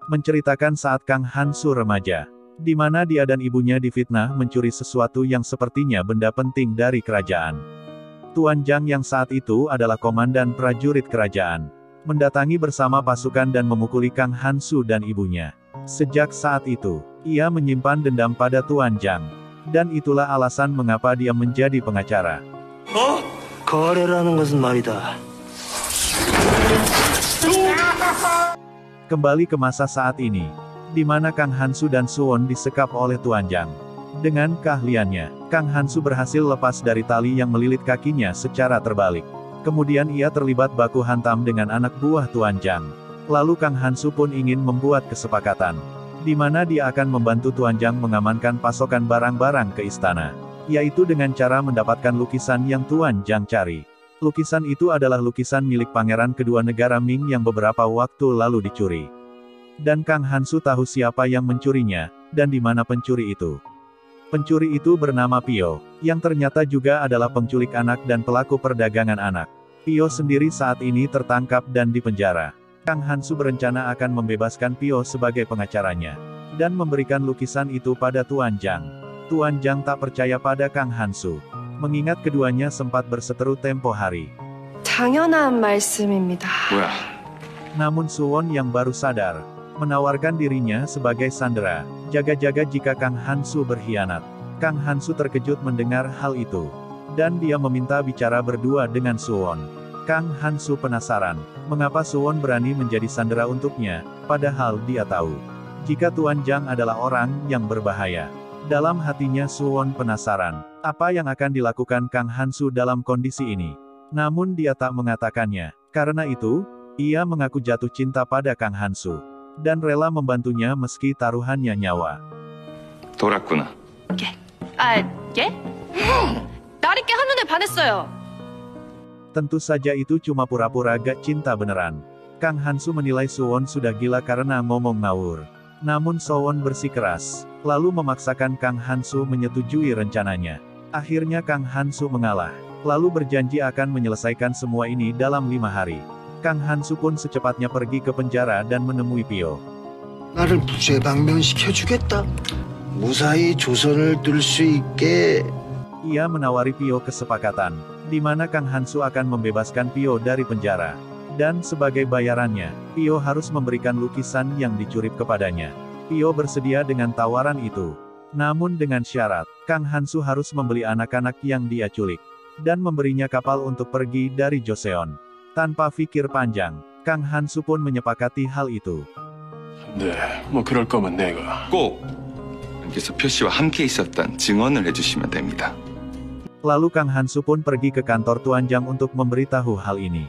menceritakan saat Kang Hansu remaja, di mana dia dan ibunya difitnah mencuri sesuatu yang sepertinya benda penting dari kerajaan. Tuan Zhang yang saat itu adalah komandan prajurit kerajaan, mendatangi bersama pasukan dan memukuli Kang Hansu dan ibunya. Sejak saat itu, ia menyimpan dendam pada Tuan Zhang. Dan itulah alasan mengapa dia menjadi pengacara. Kembali ke masa saat ini, di mana Kang Hansu dan Suwon disekap oleh Tuan Zhang. Dengan keahliannya, Kang Hansu berhasil lepas dari tali yang melilit kakinya secara terbalik. Kemudian ia terlibat baku hantam dengan anak buah Tuan Zhang. Lalu Kang Hansu pun ingin membuat kesepakatan, di mana dia akan membantu Tuan Zhang mengamankan pasokan barang-barang ke istana, yaitu dengan cara mendapatkan lukisan yang Tuan Zhang cari. Lukisan itu adalah lukisan milik pangeran kedua negara Ming yang beberapa waktu lalu dicuri. Dan Kang Hansu tahu siapa yang mencurinya, dan di mana pencuri itu. Pencuri itu bernama Pio, yang ternyata juga adalah penculik anak dan pelaku perdagangan anak. Pio sendiri saat ini tertangkap dan dipenjara. Kang Hansu berencana akan membebaskan Pio sebagai pengacaranya, dan memberikan lukisan itu pada Tuan Zhang. Tuan Zhang tak percaya pada Kang Hansu, mengingat keduanya sempat berseteru tempo hari. 당연한 말씀입니다. Namun Suwon yang baru sadar, menawarkan dirinya sebagai sandera, jaga-jaga jika Kang Hansu berkhianat. Kang Hansu terkejut mendengar hal itu, dan dia meminta bicara berdua dengan Suwon. Kang Hansu penasaran, mengapa Suwon berani menjadi sandera untuknya, padahal dia tahu, jika Tuan Zhang adalah orang yang berbahaya. Dalam hatinya Suwon penasaran, apa yang akan dilakukan Kang Hansu dalam kondisi ini. Namun dia tak mengatakannya, karena itu, ia mengaku jatuh cinta pada Kang Hansu, dan rela membantunya meski taruhannya nyawa. 돌았구나. 예? 나리께 한눈에 반했어요. Tentu saja itu cuma pura-pura gak cinta beneran. Kang Hansu menilai Suwon sudah gila karena ngomong ngawur. Namun Suwon bersikeras, lalu memaksakan Kang Hansu menyetujui rencananya. Akhirnya Kang Hansu mengalah, lalu berjanji akan menyelesaikan semua ini dalam 5 hari. Kang Hansu pun secepatnya pergi ke penjara dan menemui Pio. 나를 무죄방면시켜주겠다. 무사히 조선을 뜰 수 있게. Ia menawari Pio kesepakatan, di mana Kang Hansu akan membebaskan Pio dari penjara. Dan sebagai bayarannya, Pio harus memberikan lukisan yang dicuri kepadanya. Pio bersedia dengan tawaran itu. Namun dengan syarat, Kang Hansu harus membeli anak-anak yang dia culik, dan memberinya kapal untuk pergi dari Joseon. Tanpa pikir panjang, Kang Hansu pun menyepakati hal itu. 네, 뭐 그럴 거면 내가 꼭 여기서 표 씨와 함께 있었던 증언을 해주시면 됩니다. Lalu Kang Hansu pun pergi ke kantor Tuan Zhang untuk memberitahu hal ini.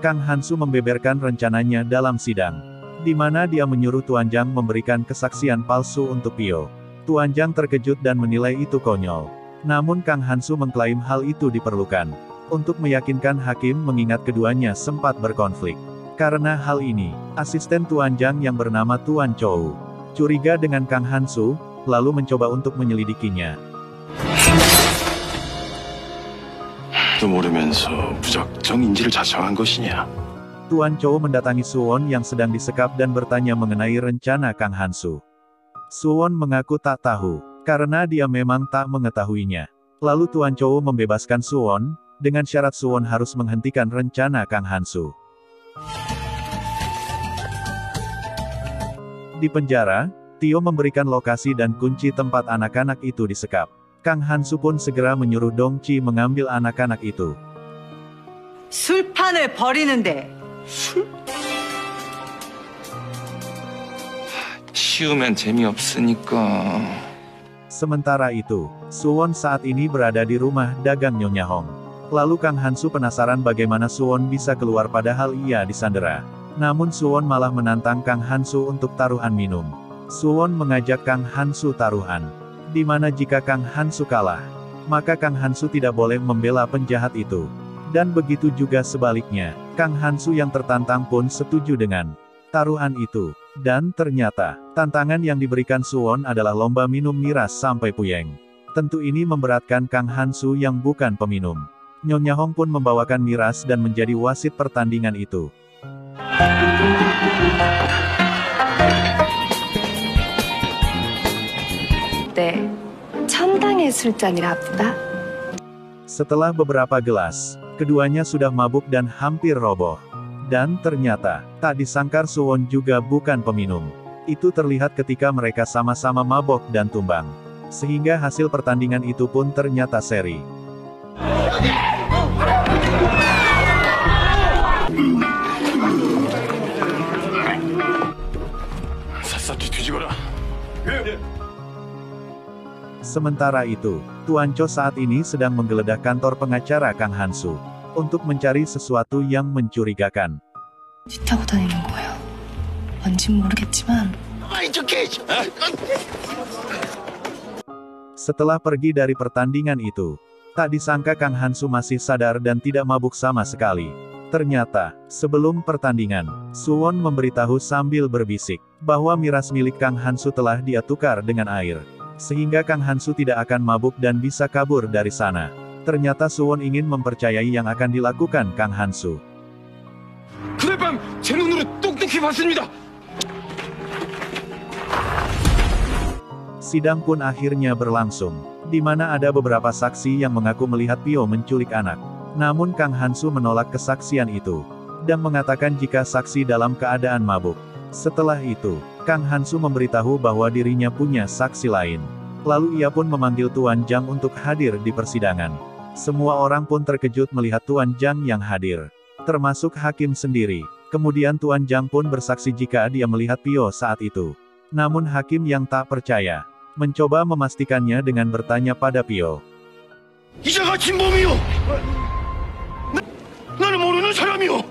Kang Hansu membeberkan rencananya dalam sidang, di mana dia menyuruh Tuan Zhang memberikan kesaksian palsu untuk Pio. Tuan Zhang terkejut dan menilai itu konyol. Namun Kang Hansu mengklaim hal itu diperlukan untuk meyakinkan hakim mengingat keduanya sempat berkonflik. Karena hal ini, asisten Tuan Zhang yang bernama Tuan Chou curiga dengan Kang Hansu, lalu mencoba untuk menyelidikinya. 또 모르면서 무작정 인지를 자청한 것이냐? Tuan Chou mendatangi Suwon yang sedang disekap dan bertanya mengenai rencana Kang Hansu. Suwon mengaku tak tahu, karena dia memang tak mengetahuinya. Lalu Tuan Chou membebaskan Suwon, dengan syarat Suwon harus menghentikan rencana Kang Hansu. Di penjara, Tio memberikan lokasi dan kunci tempat anak-anak itu disekap. Kang Hansu pun segera menyuruh Dongchi mengambil anak-anak itu. 술판을 버리는데. 쉬우면 재미없으니까. Sementara itu, Suwon saat ini berada di rumah dagang Nyonya Hong. Lalu Kang Hansu penasaran bagaimana Suwon bisa keluar padahal ia disandera. Namun Suwon malah menantang Kang Hansu untuk taruhan minum. Suwon mengajak Kang Hansu taruhan, di mana jika Kang Hansu kalah, maka Kang Hansu tidak boleh membela penjahat itu. Dan begitu juga sebaliknya, Kang Hansu yang tertantang pun setuju dengan taruhan itu. Dan ternyata, tantangan yang diberikan Suwon adalah lomba minum miras sampai puyeng. Tentu ini memberatkan Kang Hansu yang bukan peminum. Nyonya Hong pun membawakan miras dan menjadi wasit pertandingan itu. 때 천당의 술잔이라 보다. Setelah beberapa gelas, keduanya sudah mabuk dan hampir roboh. Dan ternyata, tak disangkar Suwon juga bukan peminum. Itu terlihat ketika mereka sama-sama mabok dan tumbang. Sehingga hasil pertandingan itu pun ternyata seri. Sementara itu, Tuan Cho saat ini sedang menggeledah kantor pengacara Kang Hansu untuk mencari sesuatu yang mencurigakan. 뒤타고 다니는 거예요. 뭔진 모르겠지만 Setelah pergi dari pertandingan itu, tak disangka Kang Hansu masih sadar dan tidak mabuk sama sekali. Ternyata, sebelum pertandingan, Suwon memberitahu sambil berbisik, bahwa miras milik Kang Hansu telah dia tukar dengan air. Sehingga Kang Hansu tidak akan mabuk dan bisa kabur dari sana. Ternyata Suwon ingin mempercayai yang akan dilakukan Kang Hansu. 그날 밤 제 눈으로 똑똑히 봤습니다. Sidang pun akhirnya berlangsung, di mana ada beberapa saksi yang mengaku melihat Pio menculik anak. Namun Kang Hansu menolak kesaksian itu, dan mengatakan jika saksi dalam keadaan mabuk. Setelah itu, Kang Hansu memberitahu bahwa dirinya punya saksi lain. Lalu ia pun memanggil Tuan Jang untuk hadir di persidangan. Semua orang pun terkejut melihat Tuan Jang yang hadir, termasuk hakim sendiri. Kemudian Tuan Jang pun bersaksi jika dia melihat Pio saat itu. Namun hakim yang tak percaya, mencoba memastikannya dengan bertanya pada Pio. 이자가 진범이요. 나는 모르는 사람이요.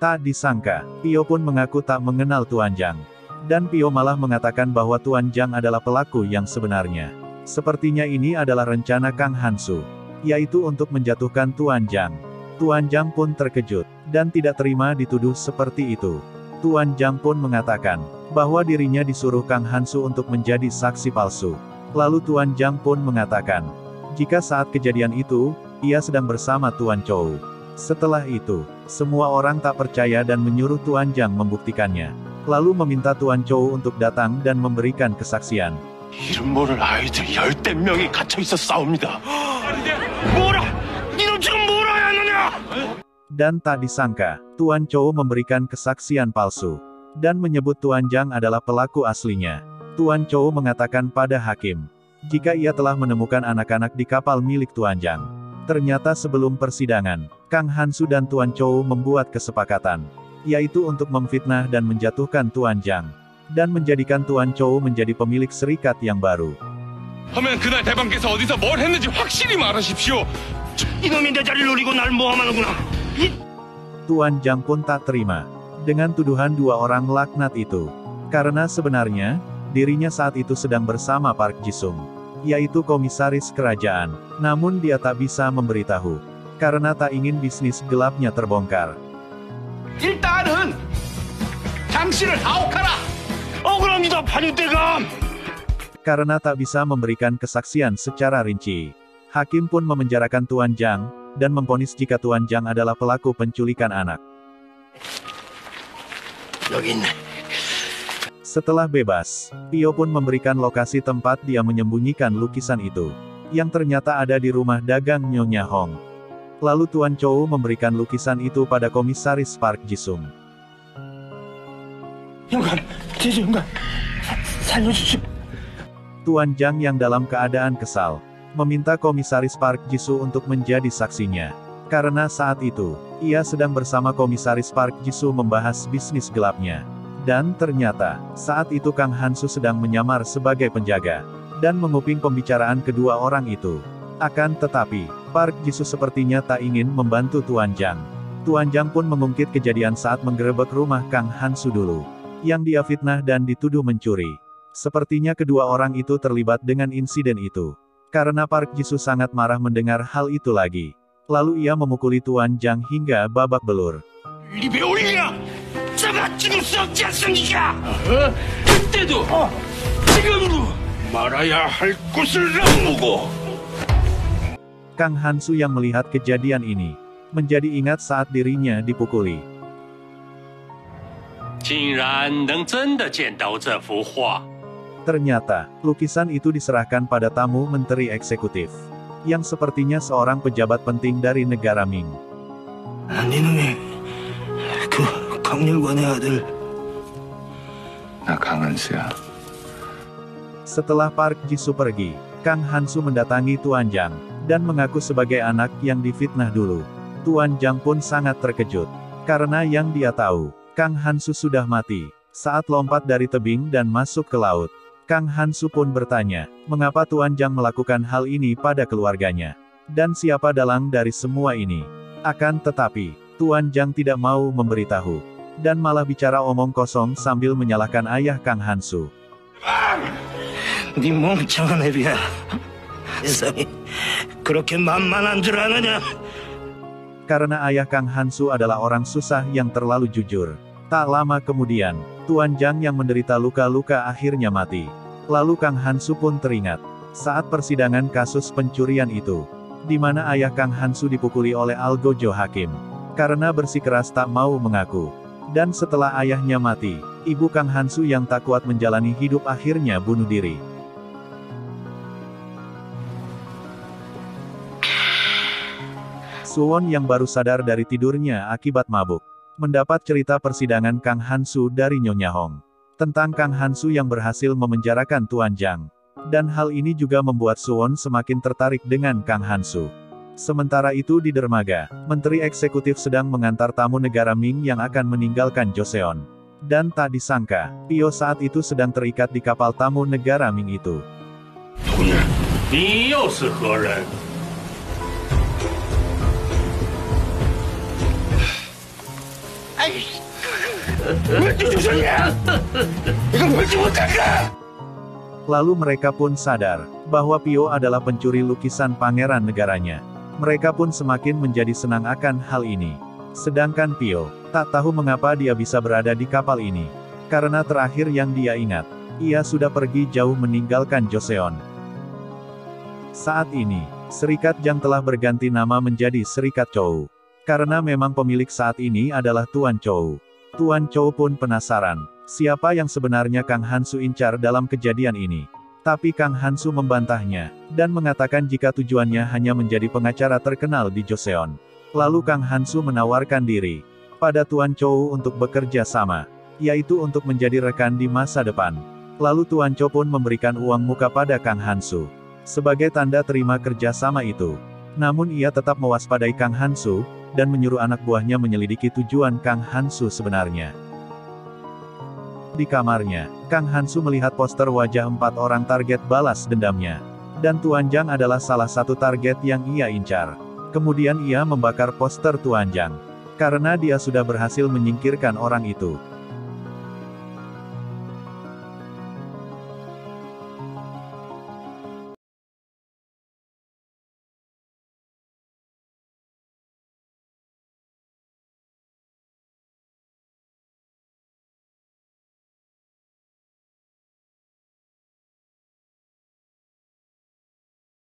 Tak disangka, Pio pun mengaku tak mengenal Tuan Jang. Dan Pio malah mengatakan bahwa Tuan Jang adalah pelaku yang sebenarnya. Sepertinya ini adalah rencana Kang Hansu, yaitu untuk menjatuhkan Tuan Jang. Tuan Jang pun terkejut, dan tidak terima dituduh seperti itu. Tuan Jang pun mengatakan, bahwa dirinya disuruh Kang Hansu untuk menjadi saksi palsu. Lalu Tuan Jang pun mengatakan, jika saat kejadian itu, ia sedang bersama Tuan Chou. Setelah itu, semua orang tak percaya dan menyuruh Tuan Jang membuktikannya. Lalu meminta Tuan Chou untuk datang dan memberikan kesaksian. 이름 모를 아이들 10대 명이 갇혀 있어 싸웁니다. 뭐라? 니는 지금 뭐라 했느냐? Dan tak disangka, Tuan Chou memberikan kesaksian palsu, dan menyebut Tuan Jang adalah pelaku aslinya. Tuan Chou mengatakan pada hakim, jika ia telah menemukan anak-anak di kapal milik Tuan Jang. Ternyata sebelum persidangan, Kang Hansu dan Tuan Chou membuat kesepakatan, yaitu untuk memfitnah dan menjatuhkan Tuan Jang, dan menjadikan Tuan Chou menjadi pemilik serikat yang baru. 하면 그날 대방께서 어디서 뭘 했는지 확실히 말하십시오. 이놈이 내 자리를 노리고 날 모함하는구나. Tuan Jang pun tak terima dengan tuduhan dua orang laknat itu, karena sebenarnya dirinya saat itu sedang bersama Park Jisung, yaitu komisaris kerajaan. Namun dia tak bisa memberitahu, karena tak ingin bisnis gelapnya terbongkar. 일단은 당신을 가혹하라. 억울합니다, 판유대감. Karena tak bisa memberikan kesaksian secara rinci, hakim pun memenjarakan Tuan Jang, dan memvonis jika Tuan Jang adalah pelaku penculikan anak. 여기 있네. Setelah bebas, Pio pun memberikan lokasi tempat dia menyembunyikan lukisan itu, yang ternyata ada di rumah dagang Nyonya Hong. Lalu Tuan Chou memberikan lukisan itu pada komisaris Park Jisung. 영감, 제주 영감, 살려주십시오. Tuan Jang yang dalam keadaan kesal, meminta komisaris Park Jisu untuk menjadi saksinya. Karena saat itu, ia sedang bersama komisaris Park Jisu membahas bisnis gelapnya. Dan ternyata, saat itu Kang Hansu sedang menyamar sebagai penjaga, dan menguping pembicaraan kedua orang itu. Akan tetapi, Park Jisu sepertinya tak ingin membantu Tuan Jang. Tuan Jang pun mengungkit kejadian saat menggerebek rumah Kang Hansu dulu, yang dia fitnah dan dituduh mencuri. Sepertinya kedua orang itu terlibat dengan insiden itu. Karena Park Jisu sangat marah mendengar hal itu lagi. Lalu ia memukuli Tuan Jang hingga babak belur. 입에 올리냐? 제가 죽을 수 없지 않습니까? 그때도 지금도 말아야 할 곳을 넘보고. Kang Hansu yang melihat kejadian ini, menjadi ingat saat dirinya dipukuli. 竟然能真的见到这幅画， Ternyata, lukisan itu diserahkan pada tamu menteri eksekutif, yang sepertinya seorang pejabat penting dari negara Ming. 니놈이 그 강렬관의 아들 나 강한수야. Setelah Park Ji-soo pergi, Kang Han-soo mendatangi Tuan Jang, dan mengaku sebagai anak yang difitnah dulu. Tuan Jang pun sangat terkejut, karena yang dia tahu, Kang Han-soo sudah mati, saat lompat dari tebing dan masuk ke laut. Kang Han-soo pun bertanya, mengapa Tuan Jang melakukan hal ini pada keluarganya? Dan siapa dalang dari semua ini? Akan tetapi, Tuan Jang tidak mau memberitahu, dan malah bicara omong kosong sambil menyalahkan ayah Kang Han-soo. 네 멍청한 애비야. 세상이 그렇게 만만한 줄 아느냐? Karena ayah Kang Han-soo adalah orang susah yang terlalu jujur. Tak lama kemudian, Tuan Jang yang menderita luka-luka akhirnya mati. Lalu Kang Han-soo pun teringat, saat persidangan kasus pencurian itu, di mana ayah Kang Han-soo dipukuli oleh Algojo Hakim, karena bersikeras tak mau mengaku. Dan setelah ayahnya mati, ibu Kang Han-soo yang tak kuat menjalani hidup akhirnya bunuh diri. Suwon yang baru sadar dari tidurnya akibat mabuk, mendapat cerita persidangan Kang Han-soo dari Nyonya Hong, tentang Kang Han-soo yang berhasil memenjarakan Tuan Jang. Dan hal ini juga membuat Suwon semakin tertarik dengan Kang Han-soo. Sementara itu di dermaga, menteri eksekutif sedang mengantar tamu negara Ming yang akan meninggalkan Joseon. Dan tak disangka, Pio saat itu sedang terikat di kapal tamu negara Ming itu. 你又是何人？ Lalu mereka pun sadar, bahwa Pio adalah pencuri lukisan pangeran negaranya. Mereka pun semakin menjadi senang akan hal ini. Sedangkan Pio, tak tahu mengapa dia bisa berada di kapal ini. Karena terakhir yang dia ingat, ia sudah pergi jauh meninggalkan Joseon. Saat ini, Serikat Jang telah berganti nama menjadi Serikat Chou. Karena memang pemilik saat ini adalah Tuan Chou. Tuan Chou pun penasaran, siapa yang sebenarnya Kang Han-soo incar dalam kejadian ini. Tapi Kang Han-soo membantahnya, dan mengatakan jika tujuannya hanya menjadi pengacara terkenal di Joseon. Lalu Kang Han-soo menawarkan diri pada Tuan Chou untuk bekerja sama, yaitu untuk menjadi rekan di masa depan. Lalu Tuan Chou pun memberikan uang muka pada Kang Han-soo sebagai tanda terima kerja sama itu. Namun ia tetap mewaspadai Kang Han-soo, dan menyuruh anak buahnya menyelidiki tujuan Kang Han-soo sebenarnya. Di kamarnya, Kang Han-soo melihat poster wajah 4 orang target balas dendamnya. Dan Tuan Jang adalah salah satu target yang ia incar. Kemudian ia membakar poster Tuan Jang, karena dia sudah berhasil menyingkirkan orang itu.